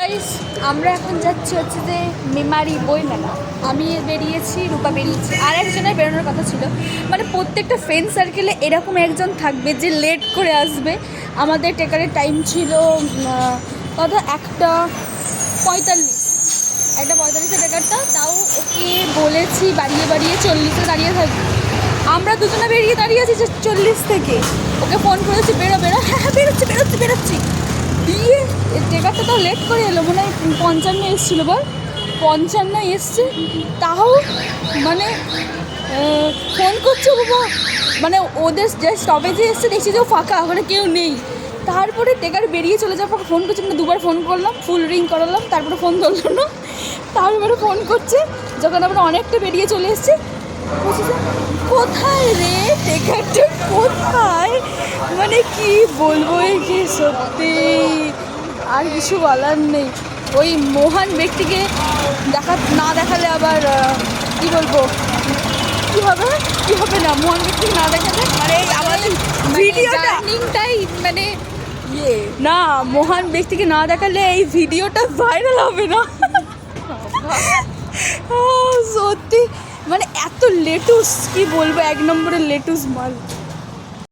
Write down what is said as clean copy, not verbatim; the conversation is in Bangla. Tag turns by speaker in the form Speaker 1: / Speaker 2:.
Speaker 1: গাইস আমরা এখন যাচ্ছি হচ্ছে যে মেমারি বই মেলা। আমি বেরিয়েছি, রূপা বেরিয়েছি, আর একজনের বেরোনোর কথা ছিল। মানে প্রত্যেকটা ফ্রেন্ড সার্কেলে এরকম একজন থাকবে যে লেট করে আসবে। আমাদের টেকারের টাইম ছিল কত, 1:45 টেকারটা, তাও ওকে বলেছি বাড়িয়ে 40-এ দাঁড়িয়ে থাকবে। আমরা দুজনে দাঁড়িয়ে আছি যে 40 থেকে। ওকে ফোন করেছি বেরো, হ্যাঁ বেরোচ্ছি। দিয়ে টেকারটা তাও লেট করে এলো, মনে হয় 55 এসেছিলো, বল 55 এসছে, তাও মানে ফোন করছে বাবা। মানে ওদের যে স্টপেজে এসছে দেখছি যে ফাঁকা, ওখানে কেউ নেই। তারপরে টেকার বেরিয়ে চলে যাওয়ার পর ফোন করছে, মানে দুবার ফোন করলাম, ফুল রিং করালাম, তারপরে ফোন ধরলো না। তারপরে ফোন করছে যখন আমরা অনেকটা বেরিয়ে চলে এসেছি, কোথায় রে টেকারটা কোথায়? মানে কি বলবো, কি সত্যি আর কিছু বলার নেই। ওই মহান ব্যক্তিকে না দেখালে আবার কি বলবো, কি হবে না, মহান ব্যক্তিকে না দেখালে মানে আমাদের ভিডিওটাই মানে না, মহান ব্যক্তিকে না দেখালে এই ভিডিওটা ভাইরাল হবে না। সত্যি মানে এত লেটুস, কি বলবো, 1 নম্বরের লেটুস মাল।